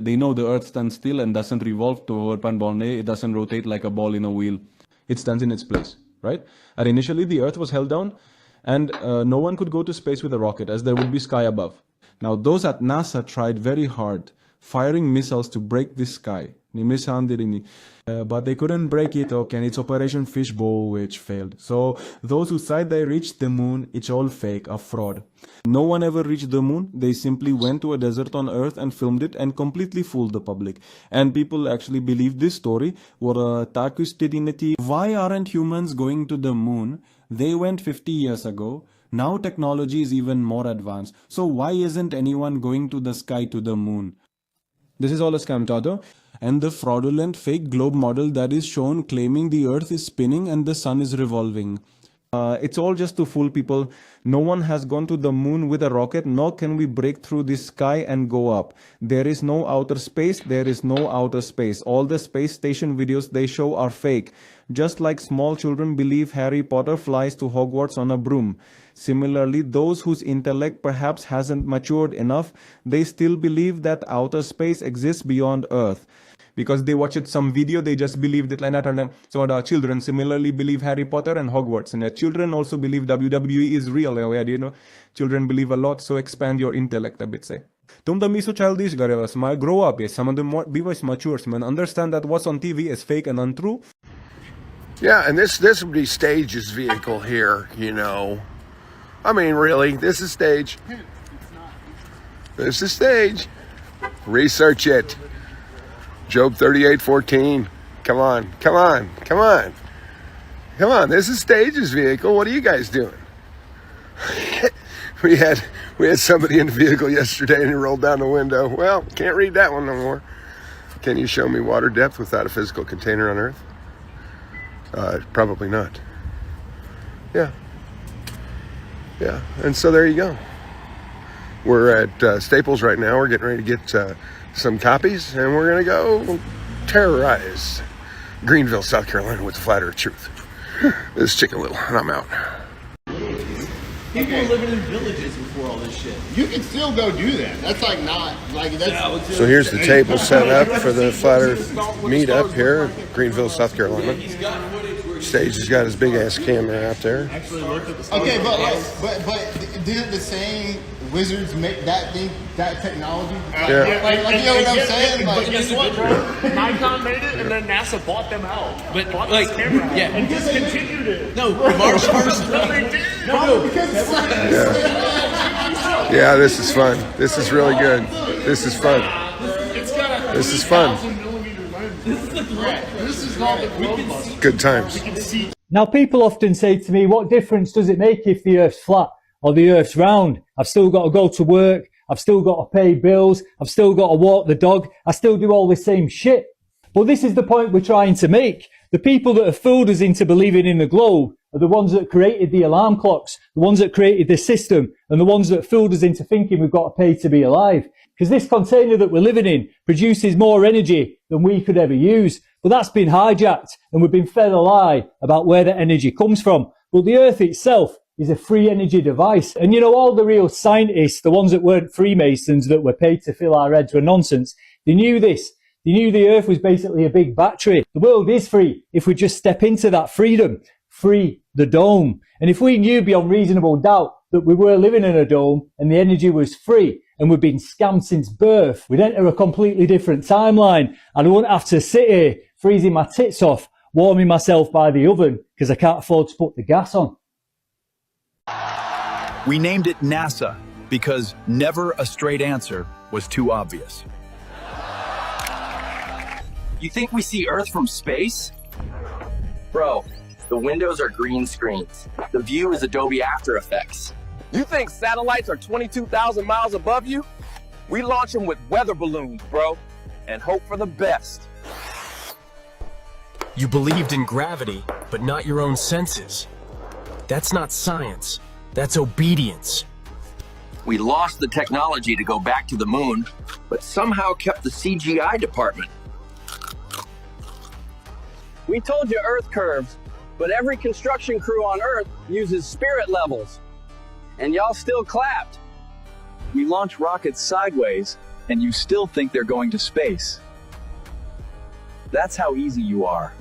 They know the Earth stands still and doesn't revolve toward Panbolne. It doesn't rotate like a ball in a wheel. It stands in its place, right? And initially the Earth was held down and no one could go to space with a rocket as there would be sky above. Now those at NASA tried very hard, firing missiles to break this sky. But they couldn't break it, okay, and it's Operation Fishbowl, which failed. So those who said they reached the moon, it's all fake, a fraud. No one ever reached the moon. They simply went to a desert on Earth and filmed it and completely fooled the public. And people actually believe this story. Why aren't humans going to the moon? They went 50 years ago. Now technology is even more advanced. So why isn't anyone going to the sky to the moon? This is all a scam, Tato. And the fraudulent fake globe model that is shown claiming the Earth is spinning and the sun is revolving. It's all just to fool people. No one has gone to the moon with a rocket, nor can we break through the sky and go up. There is no outer space, there is no outer space. All the space station videos they show are fake. Just like small children believe Harry Potter flies to Hogwarts on a broom. Similarly, those whose intellect perhaps hasn't matured enough, they still believe that outer space exists beyond Earth. Because they watched some video, they just believed it like that. So the children similarly believe Harry Potter and Hogwarts. And the children also believe WWE is real. You know, children believe a lot, so expand your intellect a bit, say. Don't be so childish, guys. Grow up, yes. Some of them be mature, man. Understand that what's on TV is fake and untrue. Yeah, and this would be Stage's vehicle here, you know. I mean, really, this is Stage. This is Stage. Research it. Job 38:14. Come on, come on, come on. Come on, this is Stage's vehicle. What are you guys doing? we had somebody in the vehicle yesterday and he rolled down the window. Well, can't read that one no more. Can you show me water depth without a physical container on Earth? Probably not. Yeah. Yeah, and so there you go. We're at Staples right now. We're getting ready to get some copies, and we're going to go terrorize Greenville, South Carolina with the Flat Earth Truth. This is Chicken Little, and I'm out. People were living in villages before all this shit. You can still go do that. That's like not, like that's... So here's the table set up for the Flat Earth meetup here in Greenville, South Carolina. Stage has got his big-ass camera out there. Okay, but didn't the same wizards make that thing, that technology? Yeah. Like you know what I'm saying? But guess what, bro? Nikon made it, and then NASA bought them out. But bought like, this camera out, and discontinued it. No, Mars. No, they did. No, because it's like, Yeah, this is fun. This is really good. This is fun. it's got a This is fun. 3,000mm lens. This is the globe. This is not the globe buster. Good times. We can see. Now, people often say to me, what difference does it make if the Earth's flat or the Earth's round? I've still got to go to work. I've still got to pay bills. I've still got to walk the dog. I still do all the same shit. But this is the point we're trying to make. The people that have fooled us into believing in the globe are the ones that created the alarm clocks, the ones that created the system, and the ones that fooled us into thinking we've got to pay to be alive. Because this container that we're living in produces more energy than we could ever use. But that's been hijacked, and we've been fed a lie about where the energy comes from. But the Earth itself is a free energy device. And you know, all the real scientists, the ones that weren't Freemasons that were paid to fill our heads with nonsense, they knew this. They knew the Earth was basically a big battery. The world is free if we just step into that freedom. Free the dome. And if we knew beyond reasonable doubt that we were living in a dome and the energy was free and we've been scammed since birth, we'd enter a completely different timeline. And I wouldn't have to sit here freezing my tits off, warming myself by the oven because I can't afford to put the gas on. We named it NASA because never a straight answer was too obvious. You think we see Earth from space? Bro, the windows are green screens. The view is Adobe After Effects. You think satellites are 22,000 miles above you? We launch them with weather balloons, bro, and hope for the best. You believed in gravity, but not your own senses. That's not science. That's obedience. We lost the technology to go back to the moon, but somehow kept the CGI department. We told you Earth curves, but every construction crew on Earth uses spirit levels. And y'all still clapped. We launch rockets sideways, and you still think they're going to space. That's how easy you are.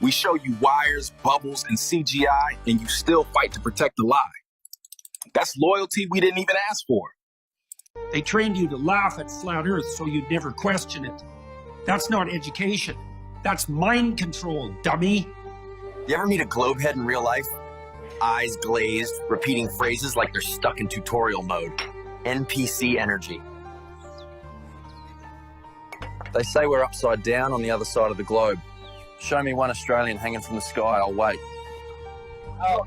We show you wires, bubbles, and CGI, and you still fight to protect the lie. That's loyalty we didn't even ask for. They trained you to laugh at flat Earth so you'd never question it. That's not education. That's mind control, dummy. You ever meet a globehead in real life? Eyes glazed, repeating phrases like they're stuck in tutorial mode. NPC energy. They say we're upside down on the other side of the globe. Show me one Australian hanging from the sky, I'll wait. Oh,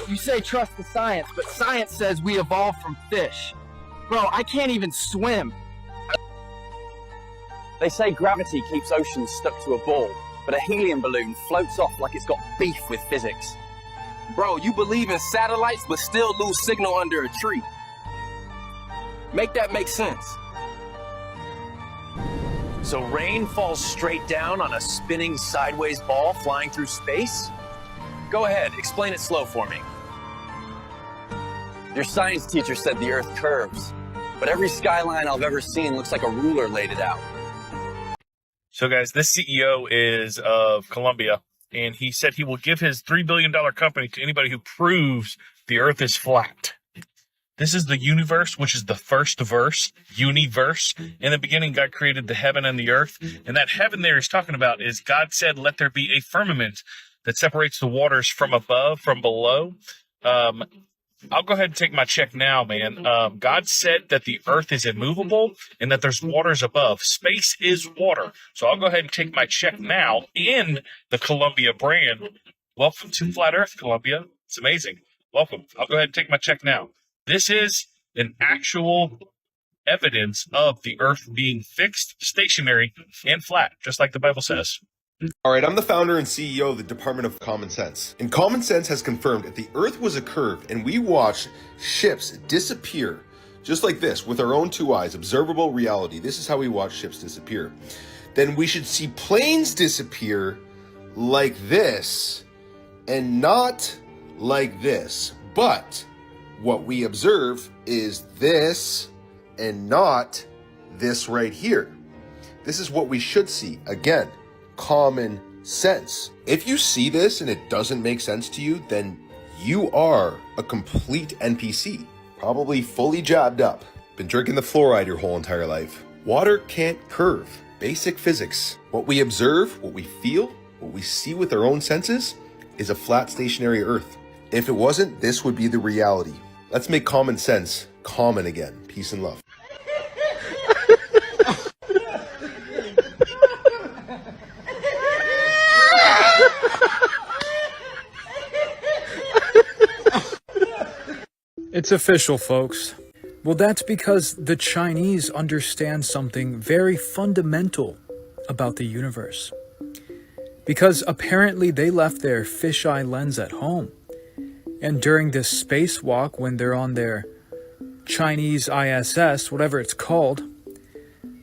you say trust the science, but science says we evolved from fish. Bro, I can't even swim. They say gravity keeps oceans stuck to a ball, but a helium balloon floats off like it's got beef with physics. Bro, you believe in satellites but still lose signal under a tree. Make that make sense. So rain falls straight down on a spinning sideways ball flying through space? Go ahead, explain it slow for me. Your science teacher said the Earth curves, but every skyline I've ever seen looks like a ruler laid it out. So guys, this CEO is of Colombia, and he said he will give his $3 billion company to anybody who proves the Earth is flat. This is the universe, which is the first verse, universe. In the beginning, God created the heaven and the earth. And that heaven there he's talking about is God said, let there be a firmament that separates the waters from above, from below. I'll go ahead and take my check now, man. God said that the earth is immovable and that there's waters above. Space is water. So I'll go ahead and take my check now in the Columbia brand. Welcome to Flat Earth, Columbia. It's amazing. Welcome. I'll go ahead and take my check now. This is an actual evidence of the earth being fixed, stationary, and flat, just like the Bible says. All right, I'm the founder and CEO of the Department of Common Sense. And Common Sense has confirmed if the Earth was a curve and we watched ships disappear, just like this, with our own two eyes, observable reality, this is how we watch ships disappear, then we should see planes disappear like this and not like this. But what we observe is this and not this right here. This is what we should see. Again, common sense. If you see this and it doesn't make sense to you, then you are a complete NPC. Probably fully jabbed up. Been drinking the fluoride your whole entire life. Water can't curve. Basic physics. What we observe, what we feel, what we see with our own senses is a flat stationary Earth. If it wasn't, this would be the reality. Let's make common sense common again. Peace and love. It's official, folks. Well, that's because the Chinese understand something very fundamental about the universe. Because apparently they left their fisheye lens at home. And during this spacewalk, when they're on their Chinese ISS, whatever it's called,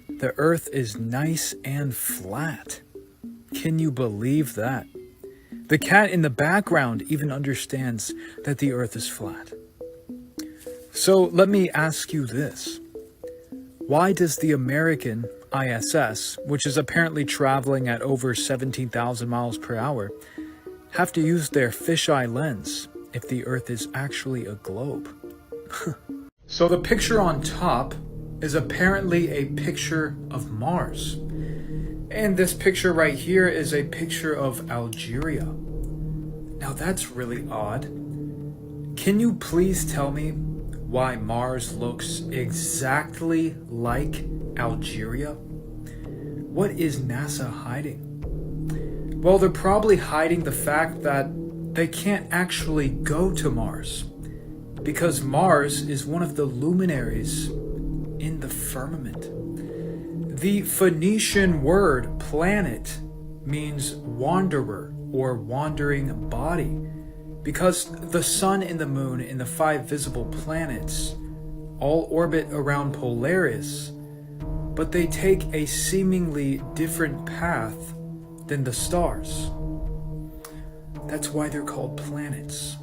the Earth is nice and flat. Can you believe that? The cat in the background even understands that the Earth is flat. So let me ask you this. Why does the American ISS, which is apparently traveling at over 17,000 miles per hour, have to use their fisheye lens if the Earth is actually a globe? So the picture on top is apparently a picture of Mars. And this picture right here is a picture of Algeria. Now that's really odd. Can you please tell me why Mars looks exactly like Algeria? What is NASA hiding? Well, they're probably hiding the fact that they can't actually go to Mars because Mars is one of the luminaries in the firmament. The Phoenician word planet means wanderer or wandering body because the sun and the moon and the 5 visible planets all orbit around Polaris, but they take a seemingly different path than the stars. That's why they're called planets.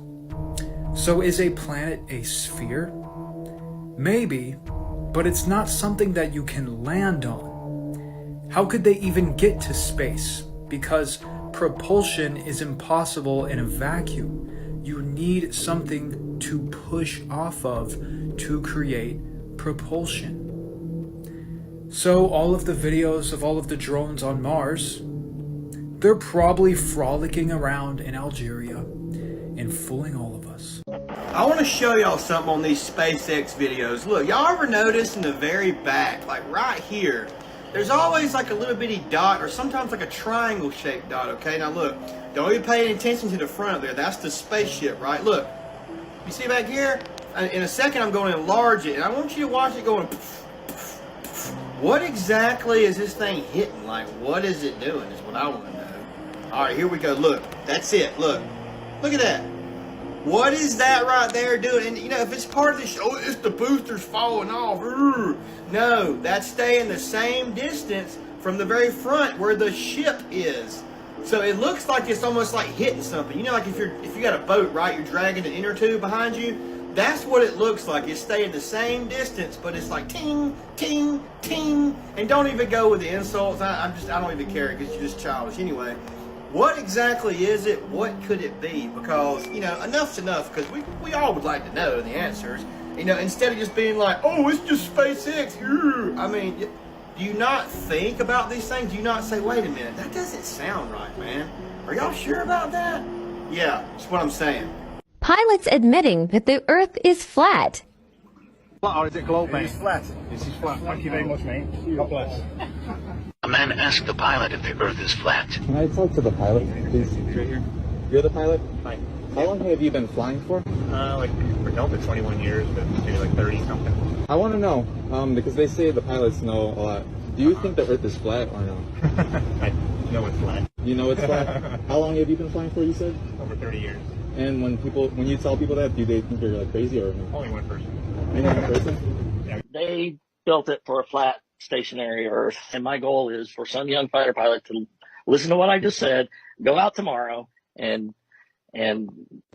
So is a planet a sphere? Maybe, but it's not something that you can land on. How could they even get to space? Because propulsion is impossible in a vacuum. You need something to push off of to create propulsion. So all of the videos of all of the drones on Mars, they're probably frolicking around in Algeria and fooling all of us. I want to show y'all something on these SpaceX videos. Look, y'all ever notice in the very back, like right here, there's always like a little bitty dot or sometimes like a triangle shaped dot, okay? Now look, don't even pay any attention to the front there. That's the spaceship, right? Look, you see back here? In a second I'm going to enlarge it and I want you to watch it going. What exactly is this thing hitting? Like, what is it doing is what I want to know. All right, here we go. Look, that's it. Look at that. What is that right there doing? And you know, if it's part of the show, it's the boosters falling off. No, that's staying the same distance from the very front where the ship is. So it looks like it's almost like hitting something. You know, like if you got a boat, right? You're dragging an inner tube behind you. That's what it looks like. It's staying the same distance, but it's like ting, ting, ting. And don't even go with the insults. I don't even care because you're just childish. Anyway, what exactly is it? What could it be? Because, you know, enough's enough because we all would like to know the answers. You know, instead of just being like, oh, it's just SpaceX. I mean, do you not think about these things? Do you not say, wait a minute, that doesn't sound right, man? Are y'all sure about that? Yeah, that's what I'm saying. Pilots admitting that the Earth is flat. Or is it globe, mate? It's flat. This is flat. Thank you very much, mate. God bless. A man asked the pilot if the Earth is flat. Can I talk to the pilot, please? Right here. You're the pilot? Hi. How long have you been flying for? For Delta, 21 years, but maybe like 30 something. I want to know, because they say the pilots know a lot. Do you think the Earth is flat or no? I know it's flat. You know it's flat? How long have you been flying for, you said? Over 30 years. And when you tell people that, do they think you're like crazy or no? Only one person. Only one person? Yeah. They built it for a flat, stationary Earth, and my goal is for some young fighter pilot to listen to what I just said, go out tomorrow and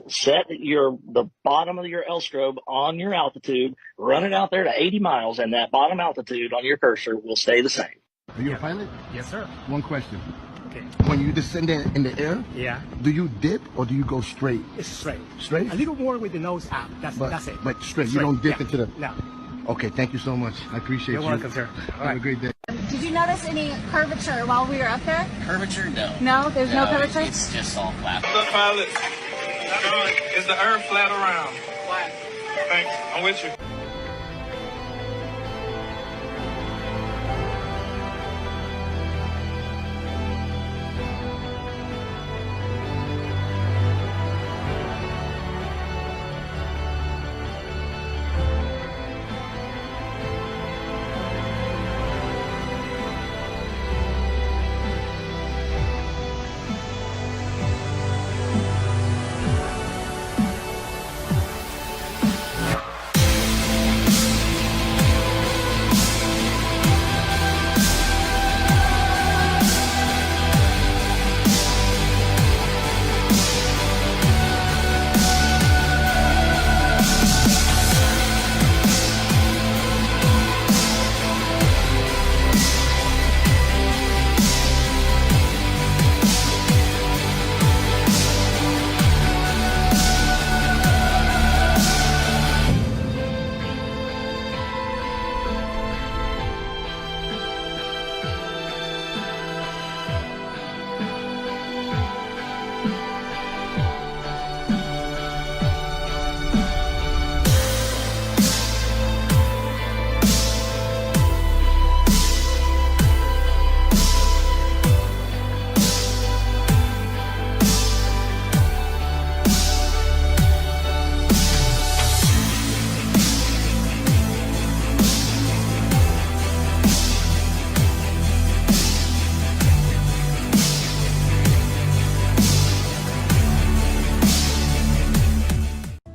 set the bottom of your L strobe on your altitude, run it out there to 80 miles, and that bottom altitude on your cursor will stay the same. Are you a pilot? Yes, sir. One question. Okay. When you descend in the air, Yeah. do you dip or do you go straight? It's straight. Straight? A little more with the nose out. That's it. But straight. You don't dip yeah. into the... No. Okay, thank you so much. I appreciate you. You're welcome, sir. All Have right. a great day. Did you notice any curvature while we were up there? Curvature? No. No? There's no curvature? It's just all flat. The pilot. Is the Earth flat or round? Flat. Thanks. I'm with you.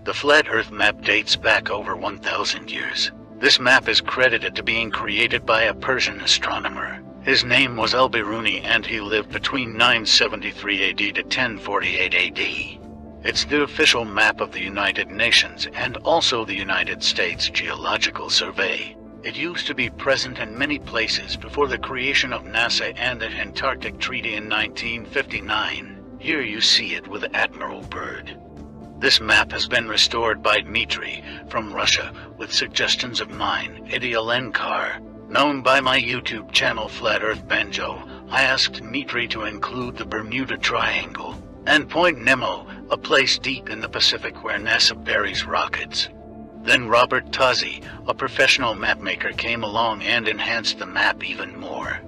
The flat Earth map dates back over 1,000 years. This map is credited to being created by a Persian astronomer. His name was Al-Biruni and he lived between 973 AD to 1048 AD. It's the official map of the United Nations and also the United States Geological Survey. It used to be present in many places before the creation of NASA and the Antarctic Treaty in 1959. Here you see it with Admiral Byrd. This map has been restored by Dmitry from Russia with suggestions of mine, Eddie Alenkar. Known by my YouTube channel Flat Earth Banjo, I asked Dmitry to include the Bermuda Triangle and Point Nemo, a place deep in the Pacific where NASA buries rockets. Then Robert Tozzi, a professional mapmaker, came along and enhanced the map even more.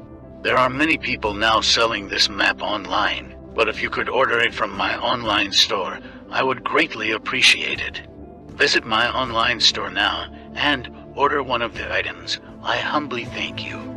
There are many people now selling this map online, but if you could order it from my online store, I would greatly appreciate it. Visit my online store now and order one of the items. I humbly thank you.